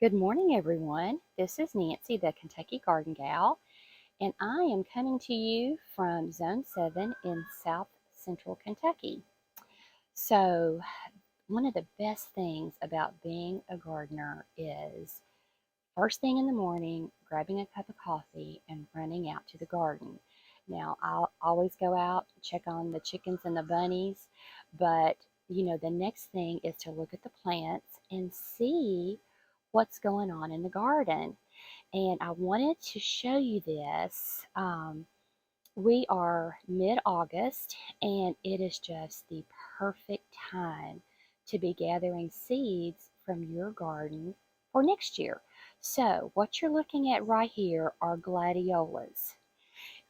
Good morning, everyone. This is Nancy, the Kentucky Garden Gal, and I am coming to you from Zone 7 in South Central Kentucky. So, one of the best things about being a gardener is first thing in the morning, grabbing a cup of coffee and running out to the garden. Now, I'll always go out, check on the chickens and the bunnies, but the next thing is to look at the plants and see what's going on in the garden. And I wanted to show you this. We are mid-August, and it is just the perfect time to be gathering seeds from your garden for next year. So what you're looking at right here are gladiolas.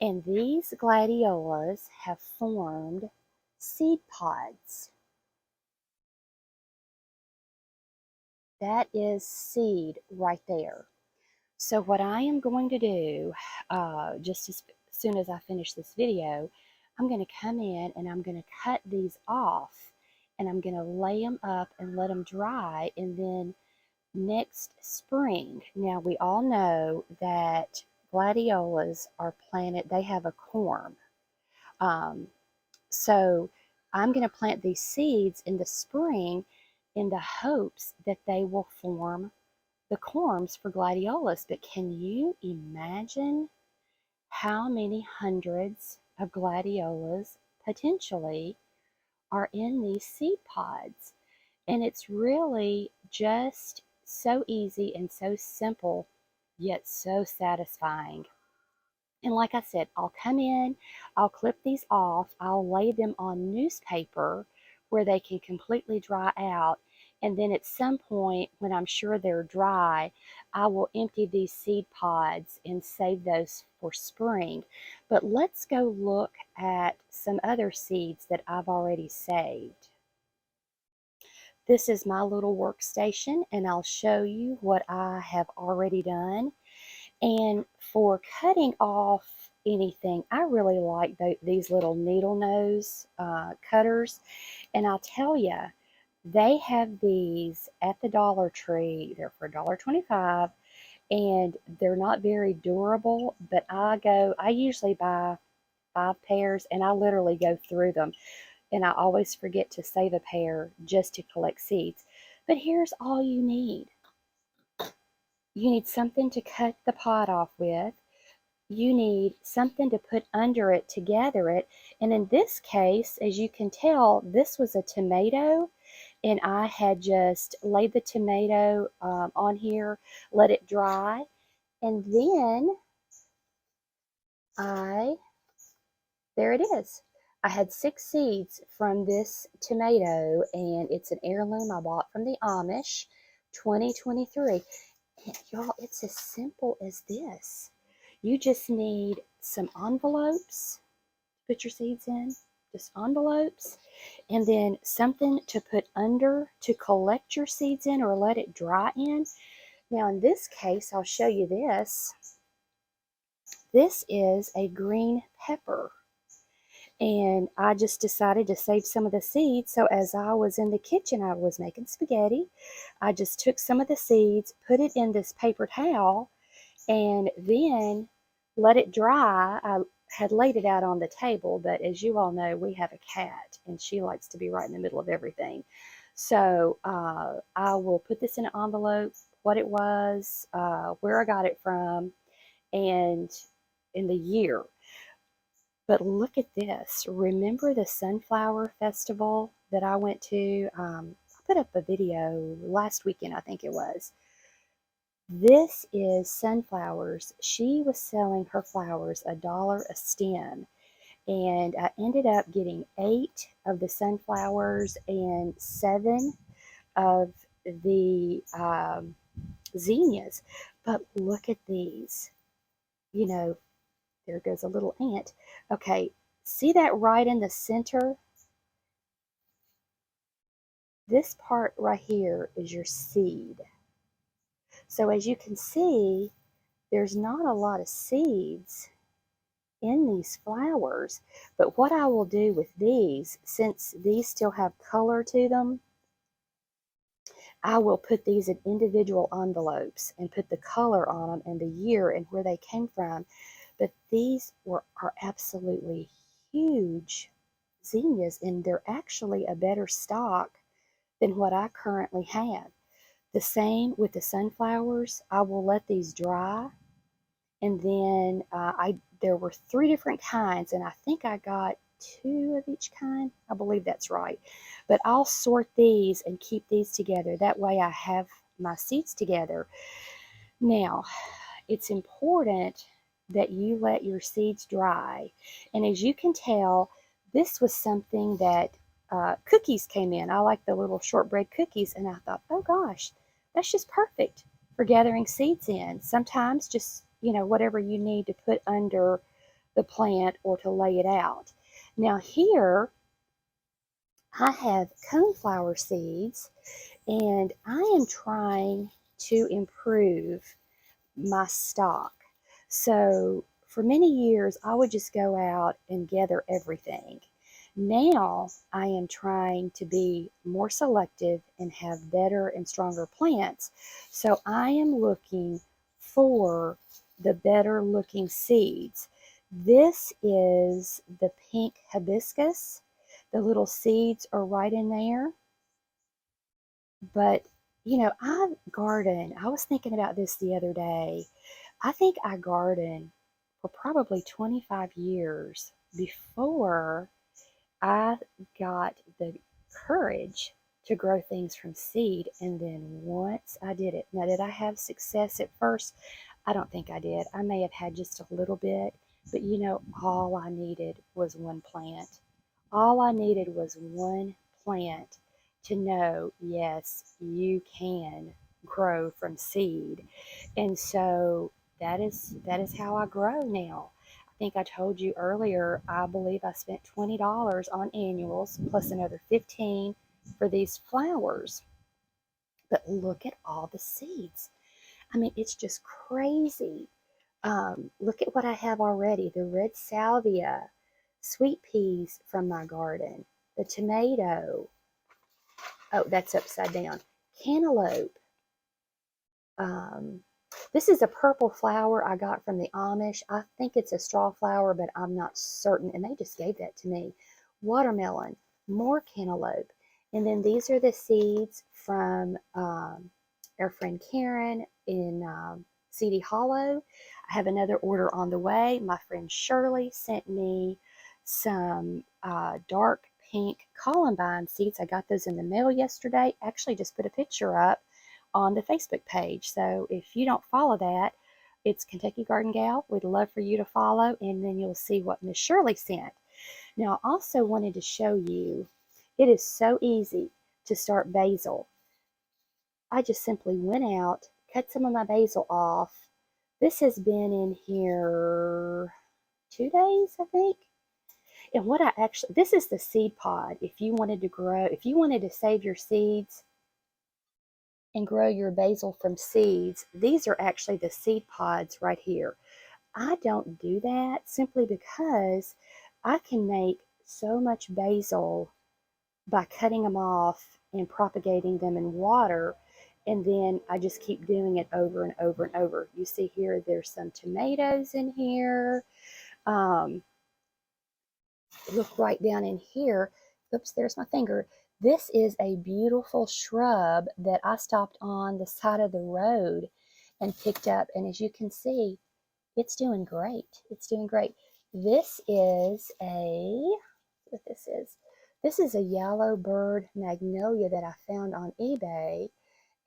And these gladiolas have formed seed pods. That is seed right there. So what I am going to do, just as soon as I finish this video, I'm going to come in and I'm going to cut these off and I'm going to lay them up and let them dry, and then next spring, now we all know that gladiolas are planted, they have a corm. So I'm going to plant these seeds in the spring in the hopes that they will form the corms for gladiolas. But can you imagine how many hundreds of gladiolas potentially are in these seed pods? And it's really just so easy and so simple, yet so satisfying. And like I said, I'll come in, I'll clip these off, I'll lay them on newspaper where they can completely dry out. And then at some point, when I'm sure they're dry, I will empty these seed pods and save those for spring. But let's go look at some other seeds that I've already saved. This is my little workstation, and I'll show you what I have already done. And for cutting off anything, I really like these little needle nose cutters. And I'll tell you, they have these at the Dollar Tree. They're for $1.25, and they're not very durable, but I usually buy 5 pairs, and I literally go through them. And I always forget to save a pair just to collect seeds. But here's all you need. You need something to cut the pod off with. You need something to put under it to gather it. And in this case, as you can tell, this was a tomato, and I had just laid the tomato on here, let it dry, and then there it is. I had 6 seeds from this tomato, and it's an heirloom I bought from the Amish, 2023. And y'all, it's as simple as this. You just need some envelopes to put your seeds in, just envelopes, and then something to put under to collect your seeds in or let it dry in. Now in this case, I'll show you this. This is a green pepper. And I just decided to save some of the seeds. So as I was in the kitchen, I was making spaghetti. I just took some of the seeds, put it in this paper towel, and then let it dry. I had laid it out on the table, but as you all know, we have a cat, and she likes to be right in the middle of everything. So I will put this in an envelope, what it was, where I got it from, and in the year. But look at this. Remember the sunflower festival that I went to? I put up a video last weekend, I think it was. This is sunflowers. She was selling her flowers $1 a stem. And I ended up getting 8 of the sunflowers and 7 of the zinnias. But look at these. You know, there goes a little ant. Okay, see that right in the center? This part right here is your seed. So as you can see, there's not a lot of seeds in these flowers. But what I will do with these, since these still have color to them, I will put these in individual envelopes and put the color on them and the year and where they came from. But these are absolutely huge zinnias, and they're actually a better stock than what I currently have. The same with the sunflowers. I will let these dry, and then there were three different kinds, and I think I got two of each kind. I believe that's right. But I'll sort these and keep these together. That way I have my seeds together. Now, it's important that you let your seeds dry. And as you can tell, this was something that cookies came in. I like the little shortbread cookies, and I thought, oh gosh, that's just perfect for gathering seeds in. Sometimes just, whatever you need to put under the plant or to lay it out. Now here I have coneflower seeds, and I am trying to improve my stock. So for many years, I would just go out and gather everything. Now I am trying to be more selective and have better and stronger plants. So I am looking for the better looking seeds. This is the pink hibiscus. The little seeds are right in there. But, I garden. I was thinking about this the other day. I think I gardened for probably 25 years before I got the courage to grow things from seed. And then once I did it, now did I have success at first? I don't think I did. I may have had just a little bit, but all I needed was one plant. All I needed was one plant to know, yes, you can grow from seed. And so that is how I grow now. I think I told you earlier, I believe I spent $20 on annuals plus another 15 for these flowers. But look at all the seeds. I mean, it's just crazy. Look at what I have already. The red salvia, sweet peas from my garden, the tomato. Oh, that's upside down. Cantaloupe. Um, this is a purple flower I got from the Amish. I think it's a straw flower, but I'm not certain. And they just gave that to me. Watermelon, more cantaloupe. And then these are the seeds from our friend Karen in CD Hollow. I have another order on the way. My friend Shirley sent me some dark pink columbine seeds. I got those in the mail yesterday. Actually, just put a picture up on the Facebook page. So if you don't follow that, it's Kentucky Garden Gal. We'd love for you to follow, and then you'll see what Miss Shirley sent. Now, I also wanted to show you, it is so easy to start basil. I just simply went out, cut some of my basil off. This has been in here 2 days, I think. And this is the seed pod. If you wanted to save your seeds and grow your basil from seeds, these are actually the seed pods right here. I don't do that simply because I can make so much basil by cutting them off and propagating them in water, and then I just keep doing it over and over and over. You see here, there's some tomatoes in here. Look right down in here. Oops, there's my finger. This is a beautiful shrub that I stopped on the side of the road and picked up. And as you can see, it's doing great. It's doing great. This is what this is. This is a yellow bird magnolia that I found on eBay.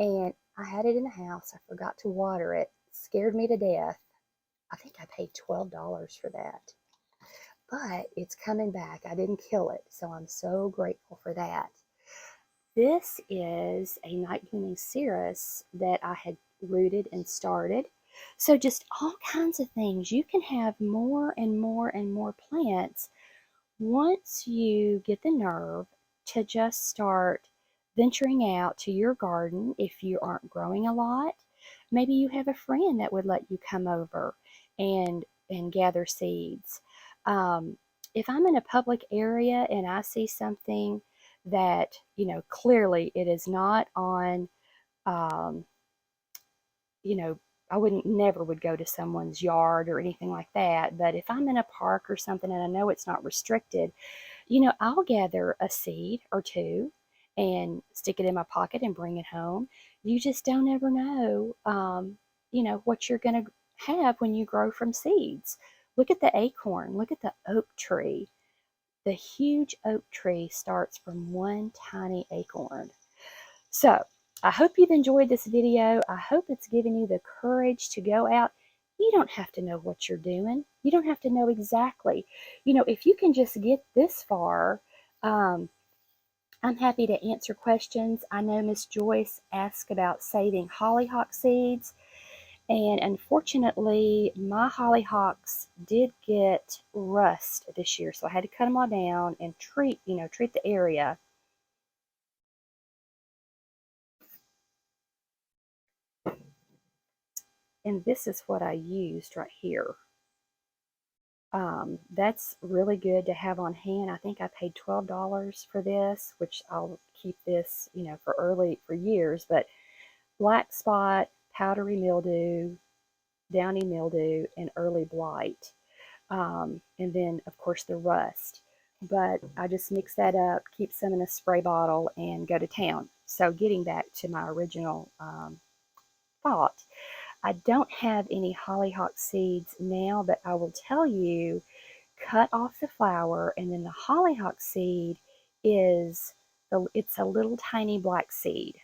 And I had it in the house. I forgot to water it. It scared me to death. I think I paid $12 for that. But it's coming back. I didn't kill it, so I'm so grateful for that. This is a night blooming cereus that I had rooted and started. So just all kinds of things. You can have more and more and more plants once you get the nerve to just start venturing out to your garden. If you aren't growing a lot, maybe you have a friend that would let you come over and gather seeds. Um, if I'm in a public area and I see something that, clearly it is not on um, you know, I wouldn't never would go to someone's yard or anything like that. But if I'm in a park or something and I know it's not restricted, I'll gather a seed or two and stick it in my pocket and bring it home. You just don't ever know, what you're going to have when you grow from seeds. Look at the acorn. Look at the oak tree. The huge oak tree starts from one tiny acorn. So I hope you've enjoyed this video. I hope it's given you the courage to go out. You don't have to know what you're doing. You don't have to know exactly. If you can just get this far, um, I'm happy to answer questions. I know Miss Joyce asked about saving hollyhock seeds, and unfortunately, my hollyhocks did get rust this year, so I had to cut them all down and treat the area. And this is what I used right here. That's really good to have on hand. I think I paid $12 for this, which I'll keep this, for years. But black spot, powdery mildew, downy mildew, and early blight. And then, of course, the rust. But I just mix that up, keep some in a spray bottle, and go to town. So getting back to my original thought, I don't have any hollyhock seeds now, but I will tell you, cut off the flower, and then the hollyhock seed it's a little tiny black seed.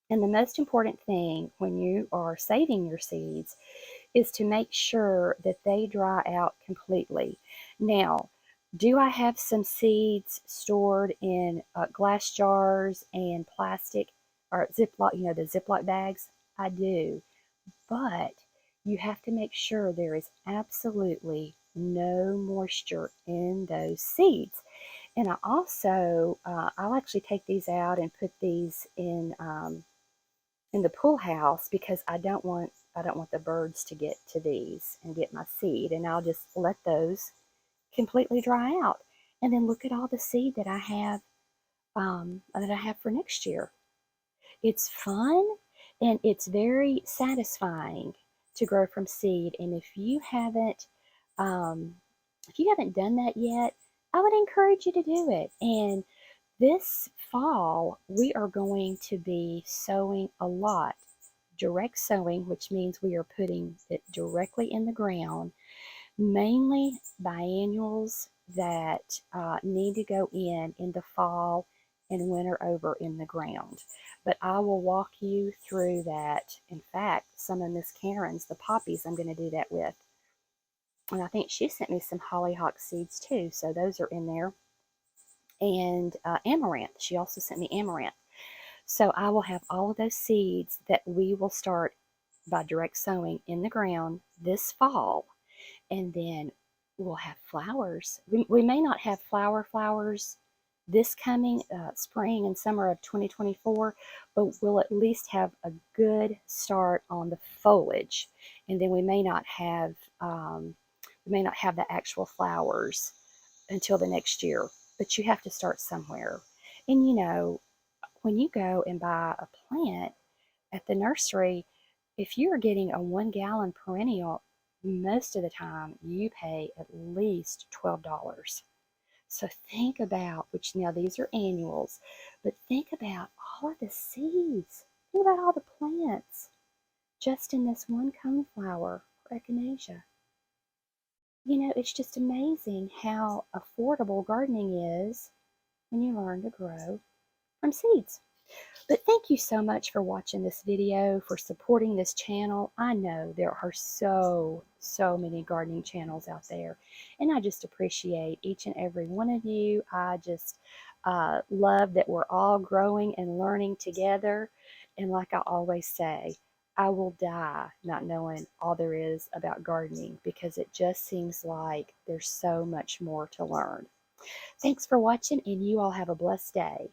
And the most important thing when you are saving your seeds is to make sure that they dry out completely. Now, do I have some seeds stored in glass jars and plastic or Ziploc, the Ziploc bags? I do. But you have to make sure there is absolutely no moisture in those seeds. And I'll actually take these out and put these in the pool house because I don't want the birds to get to these and get my seed. And I'll just let those completely dry out. And then look at all the seed that I have for next year. It's fun and it's very satisfying to grow from seed. And um, if you haven't done that yet, I would encourage you to do it. And this fall, we are going to be sowing a lot. Direct sowing, which means we are putting it directly in the ground, mainly biennials that need to go in the fall and winter over in the ground. But I will walk you through that. In fact, some of Miss Karen's, the poppies, I'm going to do that with. And I think she sent me some hollyhock seeds too, so those are in there. And amaranth. She also sent me amaranth. So I will have all of those seeds that we will start by direct sowing in the ground this fall. And then we'll have flowers. We may not have flowers this coming spring and summer of 2024, but we'll at least have a good start on the foliage. And then we may not have the actual flowers until the next year. But you have to start somewhere. And when you go and buy a plant at the nursery, if you're getting a 1 gallon perennial, most of the time you pay at least $12. So think about, which now these are annuals, but think about all of the seeds. Think about all the plants just in this one coneflower or echinacea. It's just amazing how affordable gardening is when you learn to grow from seeds. But thank you so much for watching this video, for supporting this channel. I know there are so many gardening channels out there, and I just appreciate each and every one of you. I just love that we're all growing and learning together. And like I always say, I will die not knowing all there is about gardening because it just seems like there's so much more to learn. Thanks for watching, and you all have a blessed day.